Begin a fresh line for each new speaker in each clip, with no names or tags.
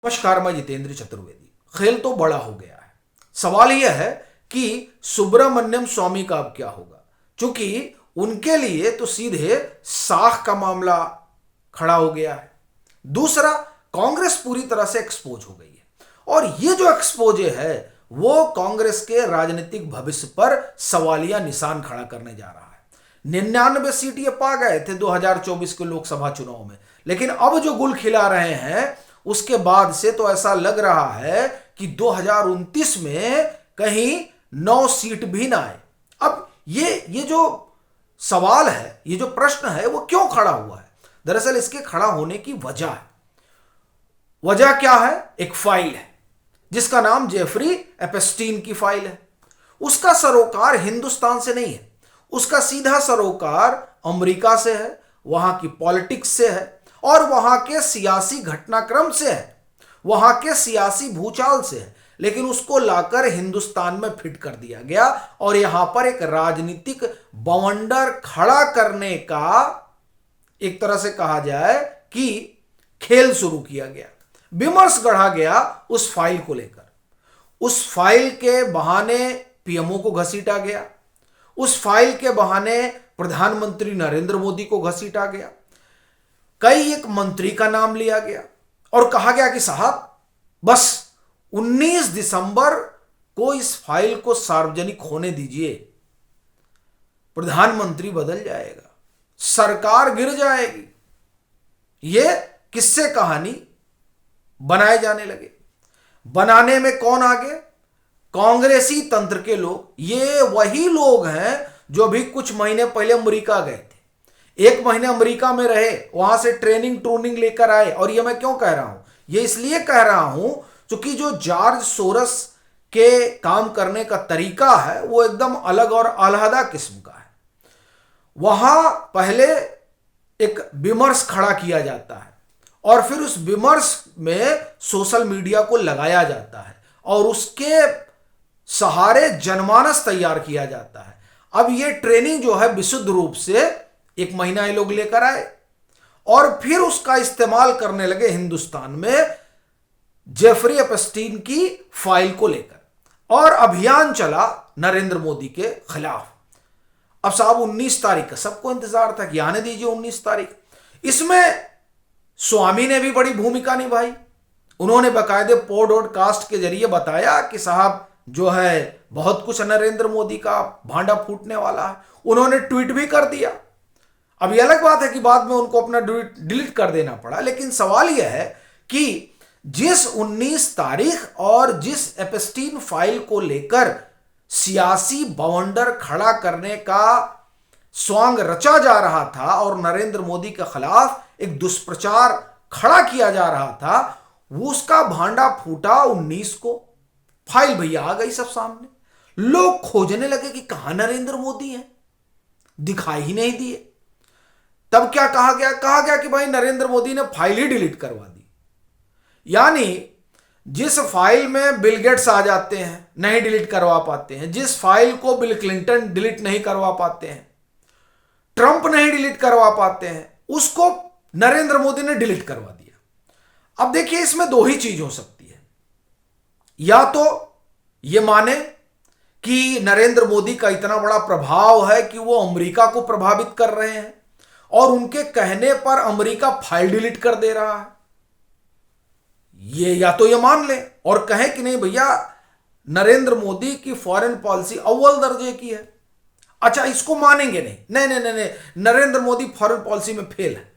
नमस्कार, मैं जितेंद्र चतुर्वेदी। खेल तो बड़ा हो गया है। सवाल यह है कि सुब्रमण्यम स्वामी का अब क्या होगा, क्योंकि उनके लिए तो सीधे साख का मामला खड़ा हो गया है। दूसरा, कांग्रेस पूरी तरह से एक्सपोज हो गई है और ये जो एक्सपोजे है वो कांग्रेस के राजनीतिक भविष्य पर सवालिया निशान खड़ा करने जा रहा है। 99 सीट ये पा गए थे 2024 के लोकसभा चुनाव में, लेकिन अब जो गुल खिला रहे हैं उसके बाद से तो ऐसा लग रहा है कि 2029 में कहीं 9 सीट भी ना आए। अब ये जो सवाल है, ये जो प्रश्न है, वो क्यों खड़ा हुआ है? दरअसल इसके खड़ा होने की वजह है। वजह क्या है? एक फाइल है जिसका नाम जेफरी एपस्टीन की फाइल है। उसका सरोकार हिंदुस्तान से नहीं है, उसका सीधा सरोकार अमेरिका से है, वहां की पॉलिटिक्स से है और वहां के सियासी घटनाक्रम से है, वहां के सियासी भूचाल से है। लेकिन उसको लाकर हिंदुस्तान में फिट कर दिया गया और यहां पर एक राजनीतिक बवंडर खड़ा करने का, एक तरह से कहा जाए कि खेल शुरू किया गया, विमर्श गढ़ा गया उस फाइल को लेकर। उस फाइल के बहाने पीएमओ को घसीटा गया, उस फाइल के बहाने प्रधानमंत्री नरेंद्र मोदी को घसीटा गया, कई एक मंत्री का नाम लिया गया और कहा गया कि साहब बस 19 दिसंबर को इस फाइल को सार्वजनिक होने दीजिए, प्रधानमंत्री बदल जाएगा, सरकार गिर जाएगी। ये किस्से कहानी बनाए जाने लगे। बनाने में कौन आगे? कांग्रेसी तंत्र के लोग। ये वही लोग हैं जो भी कुछ महीने पहले अमेरिका गए थे, 1 महीने अमेरिका में रहे, वहां से ट्रेनिंग लेकर आए। और ये मैं क्यों कह रहा हूं? ये इसलिए कह रहा हूं क्योंकि जो जॉर्ज सोरस के काम करने का तरीका है वो एकदम अलग और अलहदा किस्म का है। वहां पहले एक विमर्श खड़ा किया जाता है और फिर उस विमर्श में सोशल मीडिया को लगाया जाता है और उसके सहारे जनमानस तैयार किया जाता है। अब ये ट्रेनिंग जो है विशुद्ध रूप से 1 महीना ये लोग लेकर आए और फिर उसका इस्तेमाल करने लगे हिंदुस्तान में जेफरी एपस्टीन की फाइल को लेकर और अभियान चला नरेंद्र मोदी के खिलाफ। अब साहब 19 तारीख का सबको इंतजार था कि आने दीजिए 19 तारीख। इसमें स्वामी ने भी बड़ी भूमिका निभाई। उन्होंने बाकायदे पॉडकास्ट के जरिए बताया कि साहब जो है बहुत कुछ नरेंद्र मोदी का भांडा फूटने वाला है। उन्होंने ट्वीट भी कर दिया। अब यह अलग बात है कि बाद में उनको अपना ट्वीट डिलीट कर देना पड़ा, लेकिन सवाल यह है कि जिस 19 तारीख और जिस एपस्टीन फाइल को लेकर सियासी बवंडर खड़ा करने का स्वांग रचा जा रहा था और नरेंद्र मोदी के खिलाफ एक दुष्प्रचार खड़ा किया जा रहा था, वो उसका भांडा फूटा 19 को। फाइल भैया आ गई सब सामने। लोग खोजने लगे कि कहां नरेंद्र मोदी है, दिखाई ही नहीं दिए। तब क्या कहा गया? कहा गया कि भाई नरेंद्र मोदी ने फाइल ही डिलीट करवा दी। यानी जिस फाइल में बिल गेट्स आ जाते हैं नहीं डिलीट करवा पाते हैं, जिस फाइल को बिल क्लिंटन डिलीट नहीं करवा पाते हैं, ट्रंप नहीं डिलीट करवा पाते हैं, उसको नरेंद्र मोदी ने डिलीट करवा दिया। अब देखिए, इसमें 2 ही चीज हो सकती है। या तो यह माने कि नरेंद्र मोदी का इतना बड़ा प्रभाव है कि वो अमेरिका को प्रभावित कर रहे हैं और उनके कहने पर अमेरिका फाइल डिलीट कर दे रहा है। या तो ये मान ले और कहें कि नहीं भैया नरेंद्र मोदी की फॉरेन पॉलिसी अव्वल दर्जे की है। अच्छा, इसको मानेंगे नहीं, नरेंद्र मोदी फॉरेन पॉलिसी में फेल है।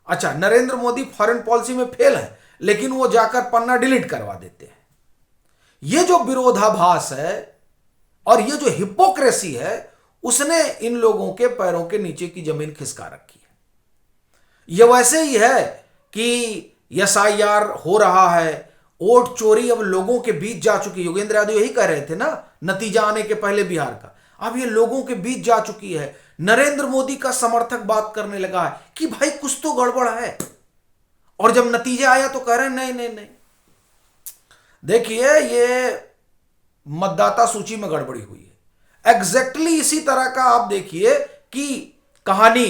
अच्छा, नरेंद्र मोदी फॉरेन पॉलिसी में फेल है लेकिन वो जाकर पन्ना डिलीट करवा देते हैं। ये जो विरोधाभास है और ये जो हिपोक्रेसी है उसने इन लोगों के पैरों के नीचे की जमीन खिसका रखी है। यह वैसे ही है कि एसआईआर हो रहा है, वोट चोरी अब लोगों के बीच जा चुकी है। योगेंद्र यादव यही कह रहे थे ना नतीजा आने के पहले बिहार का। अब ये लोगों के बीच जा चुकी है। नरेंद्र मोदी का समर्थक बात करने लगा है कि भाई कुछ तो गड़बड़ है, और जब नतीजा आया तो कह रहे हैं नहीं। देखिए, ये मतदाता सूची में गड़बड़ी हुई है। एग्जैक्टली इसी तरह का आप देखिए कि कहानी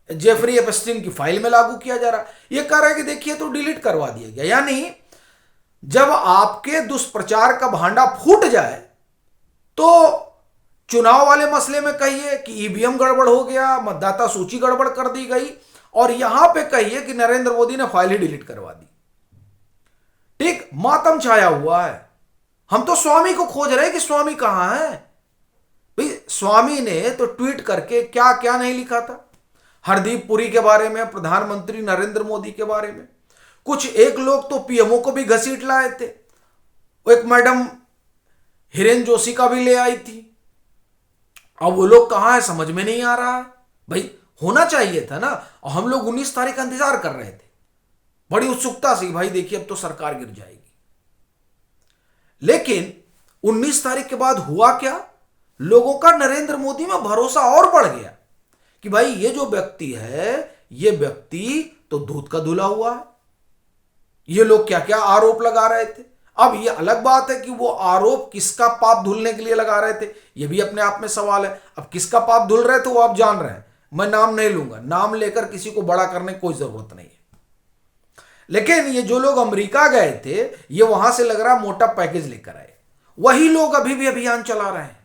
जेफरी एपस्टीन की फाइल में लागू किया जा रहा है। ये कह रहा है कि देखिए तो डिलीट करवा दिया गया। यानी जब आपके दुष्प्रचार का भांडा फूट जाए तो चुनाव वाले मसले में कहिए कि ईवीएम गड़बड़ हो गया, मतदाता सूची गड़बड़ कर दी गई, और यहां पे कहिए कि नरेंद्र मोदी ने फाइल ही डिलीट करवा दी। ठीक, मातम छाया हुआ है। हम तो स्वामी को खोज रहे हैं कि स्वामी कहां है। भाई स्वामी ने तो ट्वीट करके क्या क्या नहीं लिखा था, हरदीप पुरी के बारे में, प्रधानमंत्री नरेंद्र मोदी के बारे में। कुछ एक लोग तो पीएमओ को भी घसीट लाए थे, एक मैडम हिरेन जोशी का भी ले आई थी। अब वो लोग कहां है समझ में नहीं आ रहा है। भाई होना चाहिए था ना। और हम लोग 19 तारीख का इंतजार कर रहे थे बड़ी उत्सुकता से, भाई देखिए अब तो सरकार गिर जाएगी। लेकिन 19 तारीख के बाद हुआ क्या, लोगों का नरेंद्र मोदी में भरोसा और बढ़ गया कि भाई ये जो व्यक्ति है, ये व्यक्ति तो दूध का धुला हुआ है। ये लोग क्या क्या आरोप लगा रहे थे। अब ये अलग बात है कि वो आरोप किसका पाप धुलने के लिए लगा रहे थे, ये भी अपने आप में सवाल है। अब किसका पाप धुल रहे थे वो आप जान रहे हैं, मैं नाम नहीं लूंगा, नाम लेकर किसी को बड़ा करने की कोई जरूरत नहीं है। लेकिन ये जो लोग अमेरिका गए थे, ये वहां से लग रहा मोटा पैकेज लेकर आए, वही लोग अभी भी अभियान चला रहे हैं,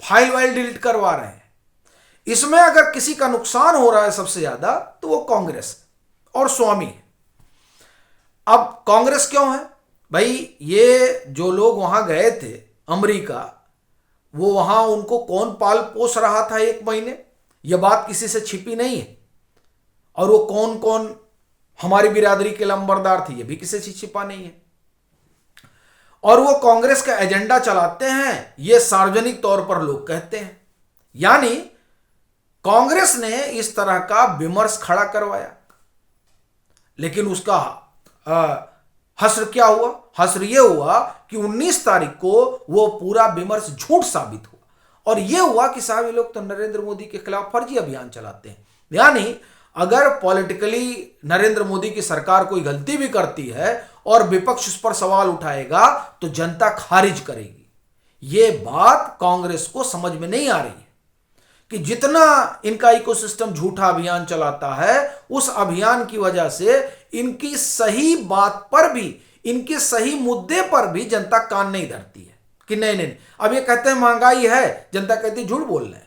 फाइल वाइल डिलीट करवा रहे हैं। इसमें अगर किसी का नुकसान हो रहा है सबसे ज्यादा तो वो कांग्रेस और स्वामी है। अब कांग्रेस क्यों है भाई, ये जो लोग वहां गए थे अमेरिका, वो वहां उनको कौन पाल पोस रहा था 1 महीने, यह बात किसी से छिपी नहीं है। और वो कौन कौन हमारी बिरादरी के लंबरदार थे, ये भी किसी से छिपा नहीं है। और वो कांग्रेस का एजेंडा चलाते हैं, ये सार्वजनिक तौर पर लोग कहते हैं। यानी कांग्रेस ने इस तरह का विमर्श खड़ा करवाया, लेकिन उसका हश्र क्या हुआ, हश्र यह हुआ कि 19 तारीख को वो पूरा विमर्श झूठ साबित हुआ। और यह हुआ कि साहब ये लोग तो नरेंद्र मोदी के खिलाफ फर्जी अभियान चलाते हैं। यानी अगर पॉलिटिकली नरेंद्र मोदी की सरकार कोई गलती भी करती है और विपक्ष उस पर सवाल उठाएगा तो जनता खारिज करेगी। यह बात कांग्रेस को समझ में नहीं आ रही है कि जितना इनका इकोसिस्टम झूठा अभियान चलाता है, उस अभियान की वजह से इनकी सही बात पर भी, इनके सही मुद्दे पर भी जनता कान नहीं धरती है कि नहीं नहीं। अब ये कहते हैं महंगाई है, जनता कहती है झूठ बोल रहे हैं।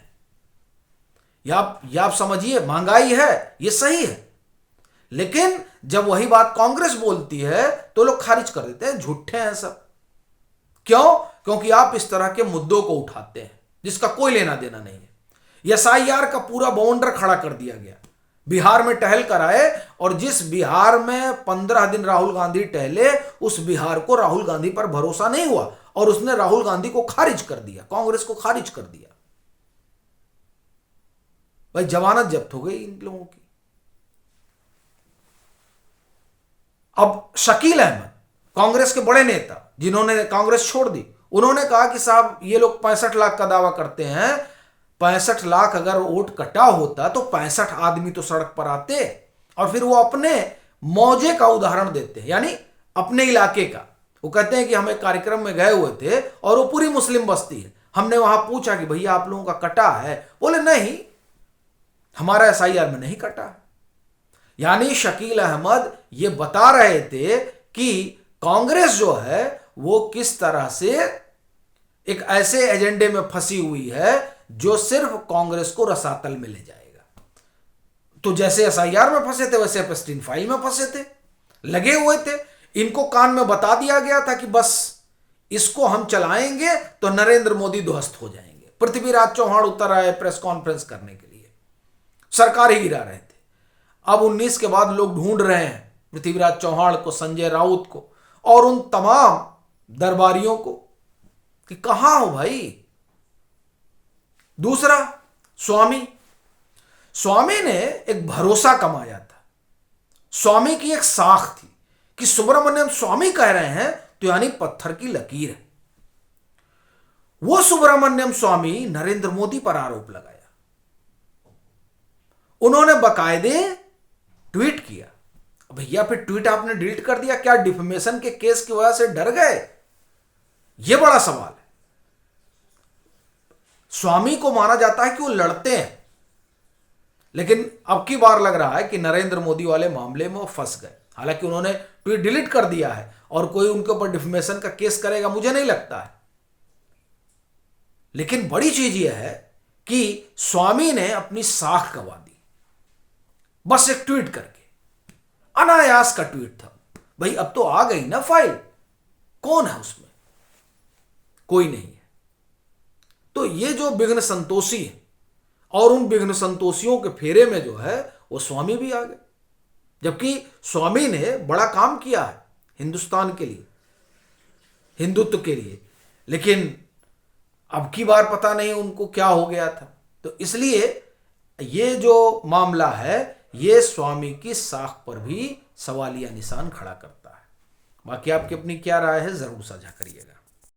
या आप समझिए, महंगाई है ये सही है, लेकिन जब वही बात कांग्रेस बोलती है तो लोग खारिज कर देते हैं, झूठे हैं सब। क्यों? क्योंकि आप इस तरह के मुद्दों को उठाते हैं जिसका कोई लेना देना नहीं है। एसआईआर का पूरा बाउंडर खड़ा कर दिया गया, बिहार में टहल कर आए, और जिस बिहार में 15 दिन राहुल गांधी टहले, उस बिहार को राहुल गांधी पर भरोसा नहीं हुआ और उसने राहुल गांधी को खारिज कर दिया, कांग्रेस को खारिज कर दिया। भाई जमानत जब्त हो गई इन लोगों की। अब शकील अहमद, कांग्रेस के बड़े नेता जिन्होंने कांग्रेस छोड़ दी, उन्होंने कहा कि साहब ये लोग 65 लाख का दावा करते हैं, 65 लाख अगर वोट कटा होता तो 65 आदमी तो सड़क पर आते। और फिर वो अपने मौजे का उदाहरण देते हैं, यानी अपने इलाके का। वो कहते हैं कि हम एक कार्यक्रम में गए हुए थे और वो पूरी मुस्लिम बस्ती है, हमने वहां पूछा कि भैया आप लोगों का कटा है, बोले नहीं हमारा एसआईआर में नहीं कटा है। यानी शकील अहमद ये बता रहे थे कि कांग्रेस जो है वो किस तरह से एक ऐसे एजेंडे में फंसी हुई है जो सिर्फ कांग्रेस को रसातल में ले जाएगा। तो जैसे एसआईआर में फंसे थे वैसे एपस्टीन फाइल में फंसे थे, लगे हुए थे। इनको कान में बता दिया गया था कि बस इसको हम चलाएंगे तो नरेंद्र मोदी ध्वस्त हो जाएंगे। पृथ्वीराज चौहान उतर आए प्रेस कॉन्फ्रेंस करने के लिए, सरकार ही गिरा रहे थे। अब 19 के बाद लोग ढूंढ रहे हैं पृथ्वीराज चौहान को, संजय राउत को और उन तमाम दरबारियों को कि कहां हो भाई। दूसरा, स्वामी ने एक भरोसा कमाया था। स्वामी की एक साख थी कि सुब्रमण्यम स्वामी कह रहे हैं तो यानी पत्थर की लकीर है। वो सुब्रमण्यम स्वामी नरेंद्र मोदी पर आरोप लगाया, उन्होंने बकायदे ट्वीट किया। भैया फिर ट्वीट आपने डिलीट कर दिया, क्या डिफेमेशन के केस की वजह से डर गए? यह बड़ा सवाल है। स्वामी को माना जाता है कि वो लड़ते हैं, लेकिन अब की बार लग रहा है कि नरेंद्र मोदी वाले मामले में वो फंस गए। हालांकि उन्होंने ट्वीट डिलीट कर दिया है और कोई उनके ऊपर डिफेमेशन का केस करेगा मुझे नहीं लगता है। लेकिन बड़ी चीज यह है कि स्वामी ने अपनी साख गंवा दी बस एक ट्वीट करके। अनायास का ट्वीट था। भाई अब तो आ गई ना फाइल, कौन है उसमें? कोई नहीं है। तो ये जो विघ्न संतोषी है और उन विघ्न संतोषियों के फेरे में जो है वो स्वामी भी आ गए, जबकि स्वामी ने बड़ा काम किया है हिंदुस्तान के लिए, हिंदुत्व के लिए। लेकिन अब की बार पता नहीं उनको क्या हो गया था। तो इसलिए ये जो मामला है ये स्वामी की साख पर भी सवालिया निशान खड़ा करता है। बाकी आपकी अपनी क्या राय है जरूर साझा करिएगा।